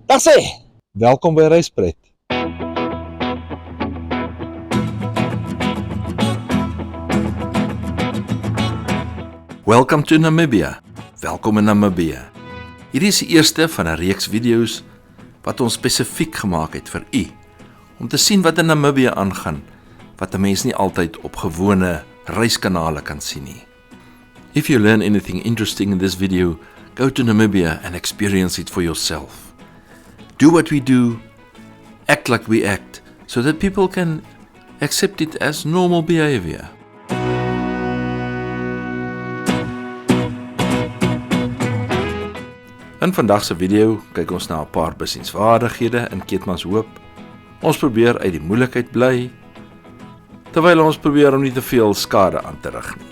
Dag sê, welkom by Reispret. Welcome to Namibia. Welkom in Namibië. Hierdie is die eerste van 'n reeks video's wat ons spesifiek gemaak het vir u, om te sien wat in Namibië aangaan, wat 'n mens nie altyd op gewone reiskanale kan sien nie. If you learn anything interesting in this video, go to Namibia and experience it for yourself. Do what we do, act like we act, so that people can accept it as normal behavior. In vandag se video kyk ons na 'n paar besienswaardighede in Keetmanshoop. Ons probeer uit die moeilikheid bly, terwyl ons probeer om nie te veel skade aan te rig nie.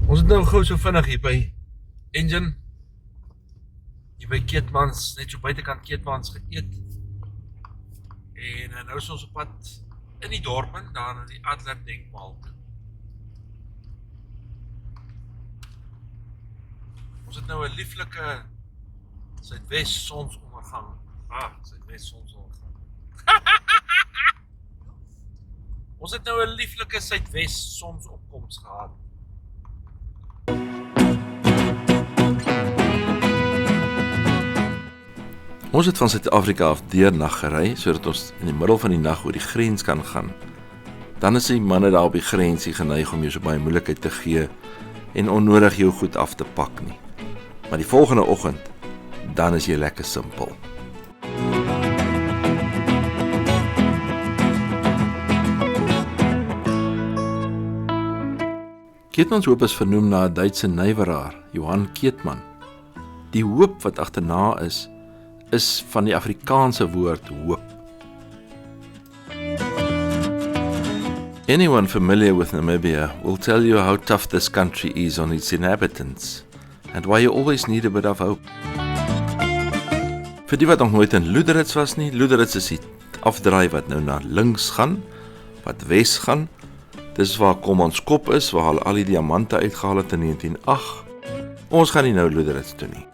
Ons het nou gou so vinnig hier by Engine, hier by Keetmans, net so buitekant Keetmans geëet. En nou is ons op pad in die dorp in, daar in die Adler Denkmaal. Ons het nou 'n lieflike Suidwes sonsondergang. Suidwes sonsondergang. Ons het nou 'n lieflike Suidwes sonsopkoms gehad. Ons het van Suid-Afrika af deernag gery, sodat ons in die middel van die nag oor die grens kan gaan. Dan is die manne daar op die grensie geneig om jou so baie moeilikheid te gee en onnodig jou goed af te pak nie. Maar die volgende oggend, dan is jy lekker simpel. Keetmanshoop is vernoem na 'n Duitse nywerhaar, Johann Keetman. Die hoop wat agterna is van die Afrikaanse woord hoop. Anyone familiar with Namibia will tell you how tough this country is on its inhabitants and why you always need a bit of hope. Vir die wat nog nooit in Luderitz was nie, Luderitz is die afdraai wat nou na links gaan, wat wes gaan. Dis waar Kommanskop is, waar hulle al die diamante uitgehaal het in 1908. Ons gaan nie nou Luderitz toe nie.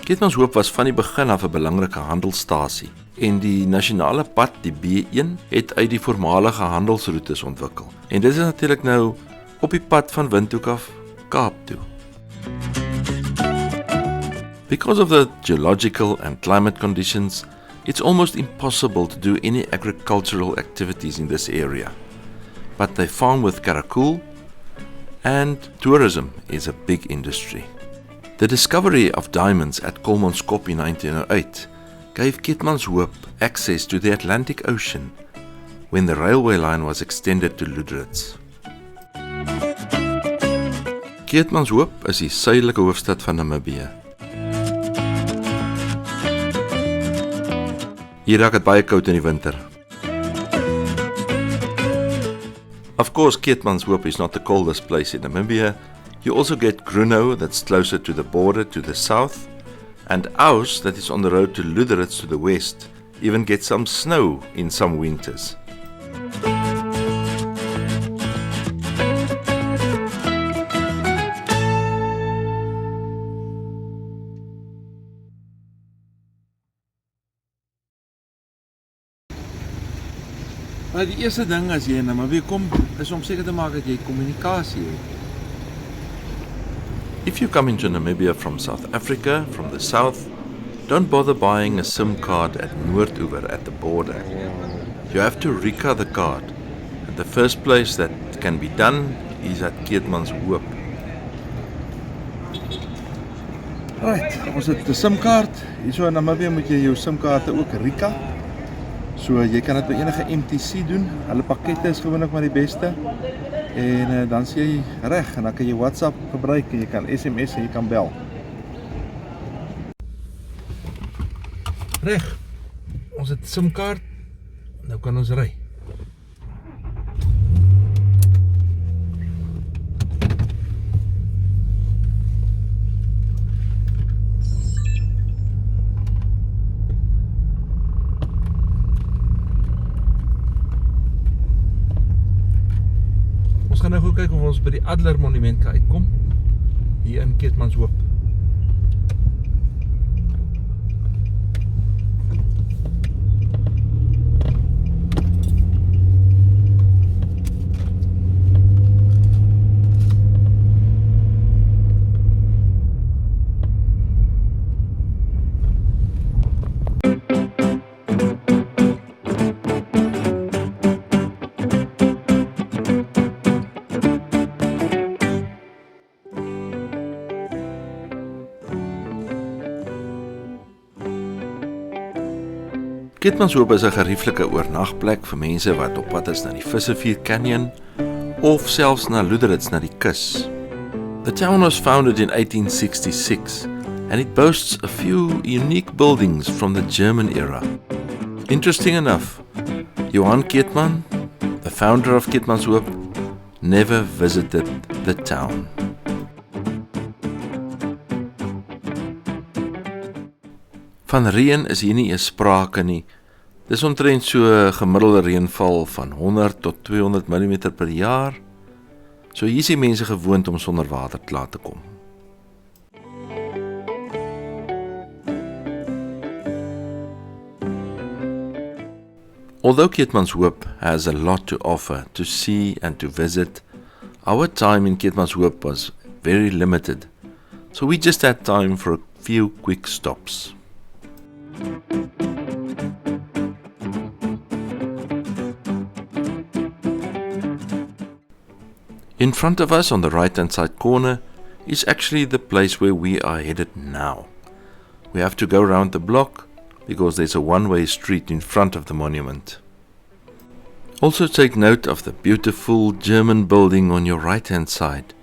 Keetmanshoop was van die begin af 'n belangrike handelsstasie en die nasionale pad, die B1, het uit die voormalige handelsroetes ontwikkel. En dit is natuurlik nou op die pad van Windhoek af Kaap toe. Because of the geological and climate conditions, it's almost impossible to do any agricultural activities in this area. But they farm with karakool, and tourism is a big industry. The discovery of diamonds at Kommanskop in 1908 gave Keetmanshoop access to the Atlantic Ocean when the railway line was extended to Luderitz. Keetmanshoop is die suidelike hoofstad van Namibië. Hier raak dit baie koud in die winter. Of course, Keetmanshoop is not the coldest place in Namibia. You also get Gruno, that's closer to the border to the south, and Aus, that is on the road to Luderitz to the west, even get some snow in some winters. Maar die eerste ding as jy in Namibië kom, is om seker te maak dat jy kommunikasie het. If you come into Namibia from South Africa, from the south, don't bother buying a SIM card at Noordoever at the border. You have to RICA the card, and the first place that can be done is at Keetmanshoop. Right, ons het 'n SIM-kaart. Hierso in Namibië moet jy jou SIM-kaarte ook RICA. So jy kan dit by enige MTC doen. Hulle pakkette is gewoonlik maar die beste. En dan sê jy reg en dan kan jy WhatsApp gebruik en jy kan SMS en jy kan bel. Reg. Ons het SIM-kaart. Nou kan ons ry. kyk of ons by die Adler Monument kan uitkom, hier in Keetmanshoop. Keetmanshoop is 'n gerieflike oornagplek vir mense wat op pad is na die Vissevier Canyon of selfs na Lüderitz na die kus. The town was founded in 1866 and it boasts a few unique buildings from the German era. Interesting enough, Johan Keetman, the founder of Keetmanshoop, never visited the town. Van reën is hier nie eens sprake nie. Dis omtrent so 'n gemiddelde reënval van 100 tot 200 mm per jaar. So hier is die mense gewoond om sonder water klaar te kom. Although Keetmanshoop has a lot to offer to see and to visit, our time in Keetmanshoop was very limited. So we just had time for a few quick stops. In front of us on the right hand side corner is actually the place where we are headed now. We have to go around the block because there's a one-way street in front of the monument. Also take note of the beautiful German building on your right hand side,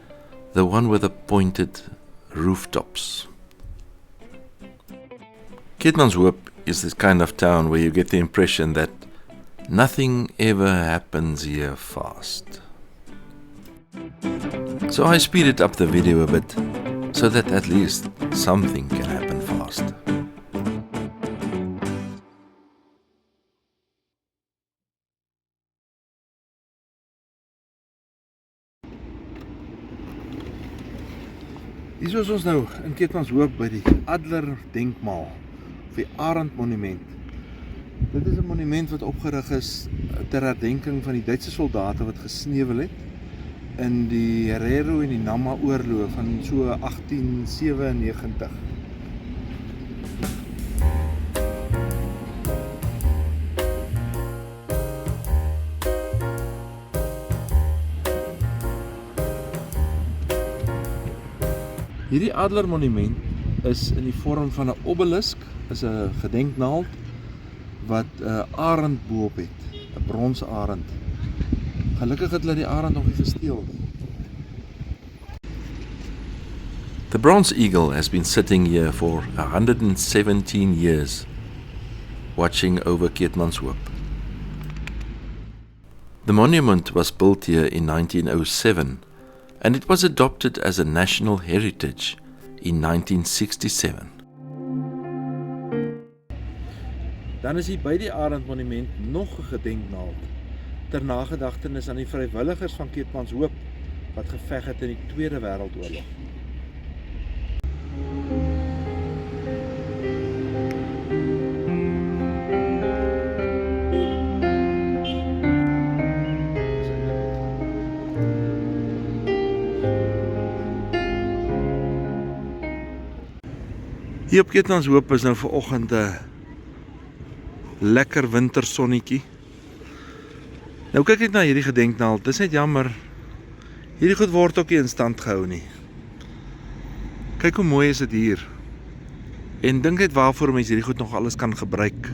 the one with the pointed rooftops. Keetmanshoop is this kind of town where you get the impression that nothing ever happens here fast. So I speeded up the video a bit, so that at least something can happen fast. Hier is ons nou in Keetmanshoop by die Adler Denkmaal, of die Arend Monument. Dit is 'n monument wat opgerig is ter herdenking van die Duitse soldate wat gesneuwel het in die Herero en die Nama oorlog van so 1897. Hierdie Adler Monument is in die vorm van 'n obelisk, is 'n gedenknaald wat 'n arend bo-op het, 'n bronse arend. Gelukkig het hulle die arend nog nie gesteel nie. The bronze eagle has been sitting here for 117 years, watching over Keetmanshoop. The monument was built here in 1907 and it was adopted as a national heritage in 1967. Dan is hier by die Arend Monument nog 'n gedenknaald ter nagedagtenis aan die vrywilligers van Keetmanshoop wat geveg het in die Tweede Wêreldoorlog. Hier op Keetmanshoop is nou vanoggend 'n lekker wintersonnetjie. Nou kyk ek na hierdie gedenknaald, dis net jammer. Hierdie goed word ook nie in stand gehou nie. Kyk hoe mooi is dit hier. En dink net waarvoor mens hierdie goed nog alles kan gebruik.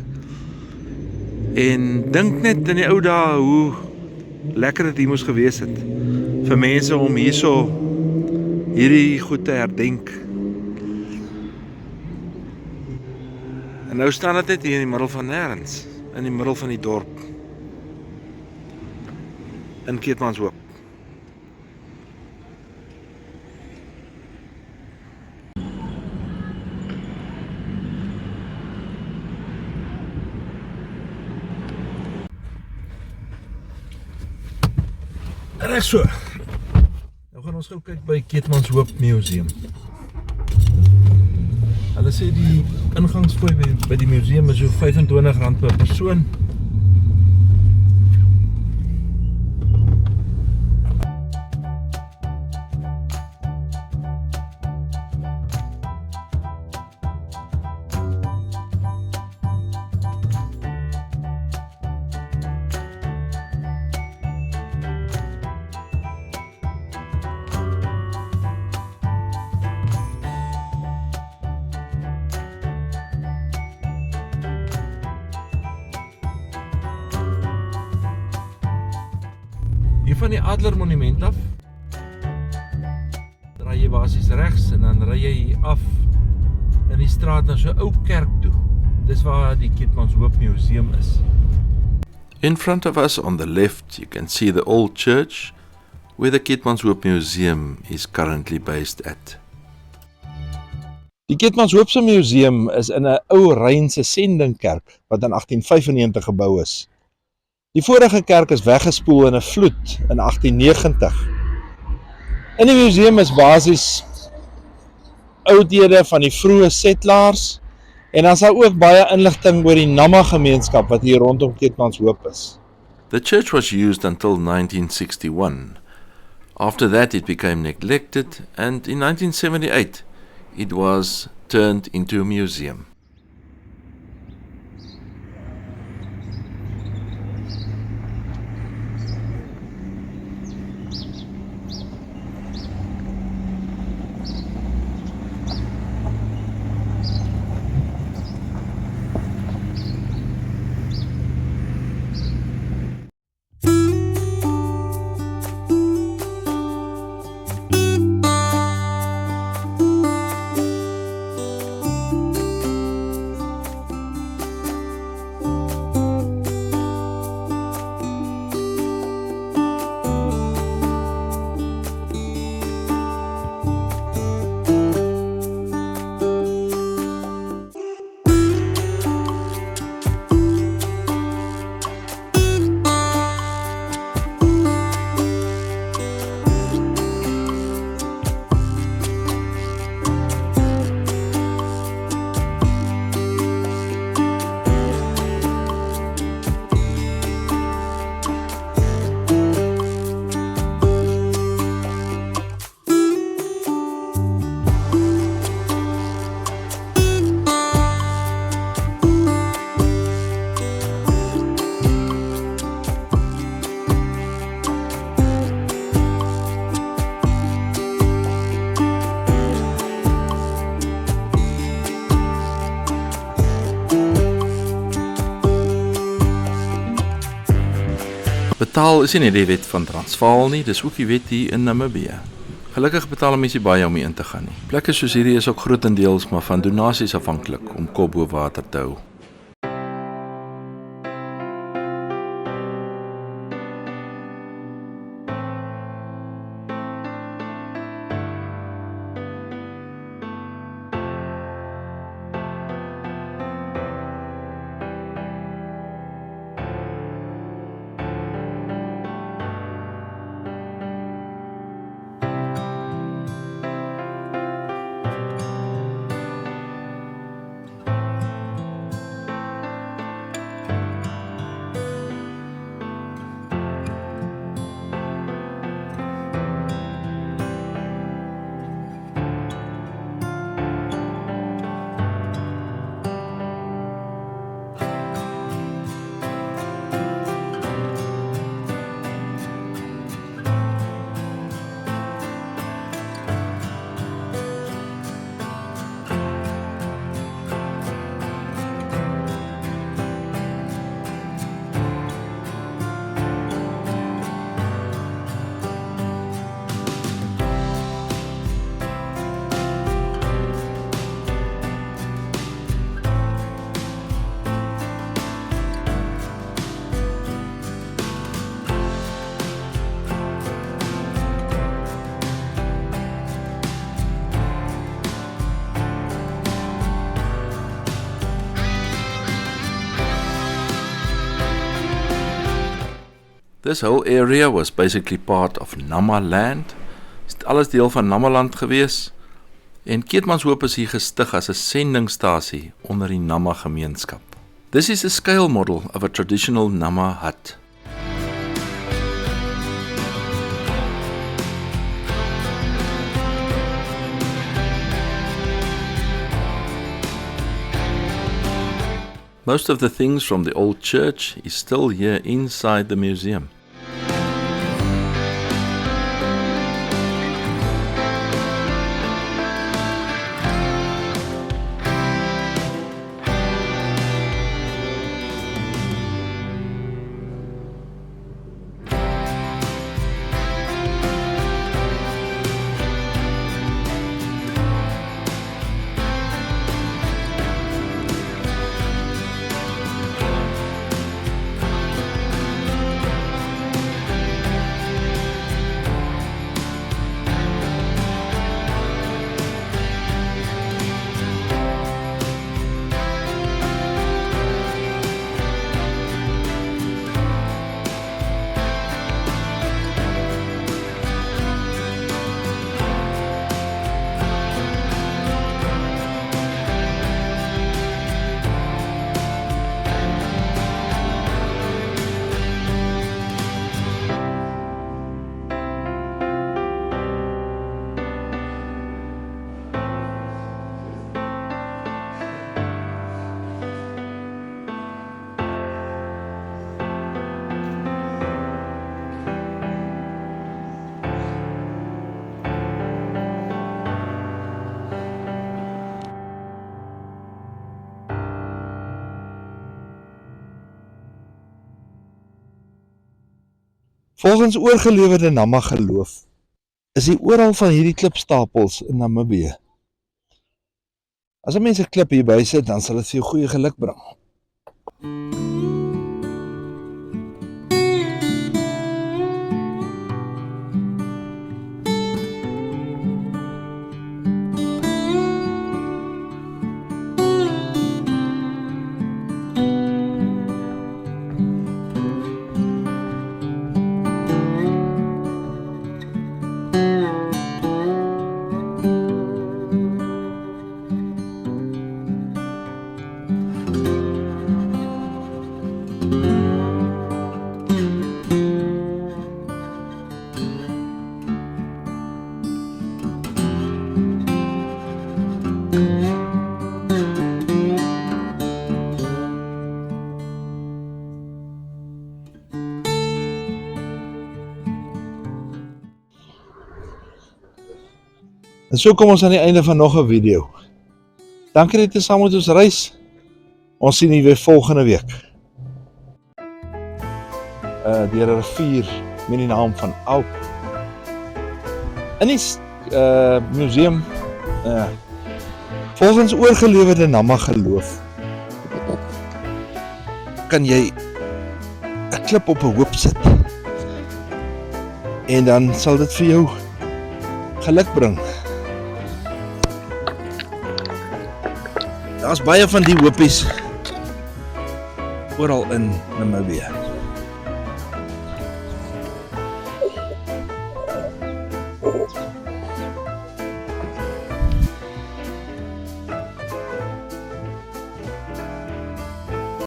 En dink net in die ou dae hoe lekker dit hier moes gewees het vir mense om hierso hierdie goed te herdenk. En nou staan dit net hier in die middel van nêrens, in die middel van die dorp. In Keetmanshoop. Reg so. ons gou kyk by Keetmanshoop Museum. Hulle sê die ingangsfooi by die museum is so R25 per persoon. Hier van die Adler Monument af draai jy basies regs en dan ry jy hier af in die straat na so 'n ou kerk toe. Dis waar die Keetmanshoop Museum is. In front of us on the left you can see the old church where the Keetmanshoop Museum is currently based at. Die Keetmanshoopse Museum is in 'n ou Rynse sendingkerk wat in 1895 gebou is. Die vorige kerk is weggespoel in 'n vloed in 1890. In die museum is basies oudhede van die vroeë settlers en dan is daar ook baie inligting oor die Nama gemeenskap wat hier rondom Keetmanshoop is. The church was used until 1961. After that it became neglected and in 1978 it was turned into a museum. Betaal is nie net die wet van Transvaal nie, dis ook die wet hier in Namibië. Gelukkig betaal mense baie om hier in te gaan nie. Plekke soos hierdie is ook grootendeels maar van donasies afhanklik om kop bo water te hou. This whole area was basically part of Nama land. alles deel van Namaland gewees en Keetmanshoop is hier gestig as 'n sendingstasie onder die Nama gemeenskap. This is a scale model of a traditional Nama hut. Most of the things from the old church is still here inside the museum. Volgens oorgelewerde Nama geloof, is die oral van hierdie klipstapels in Namibië. As 'n mens 'n klip hierby sit, dan sal dit vir jou goeie geluk bring. En so kom ons aan die einde van nog 'n video. Dankie dat jy saam met ons reis. Ons sien jy weer volgende week. Deur 'n rivier met die naam van Auk. In die museum, volgens oorgelewerde Nama geloof, kan jy 'n klip op 'n hoop sit. En dan sal dit vir jou geluk bring. Daar's baie van die hoopies oral in Namibië.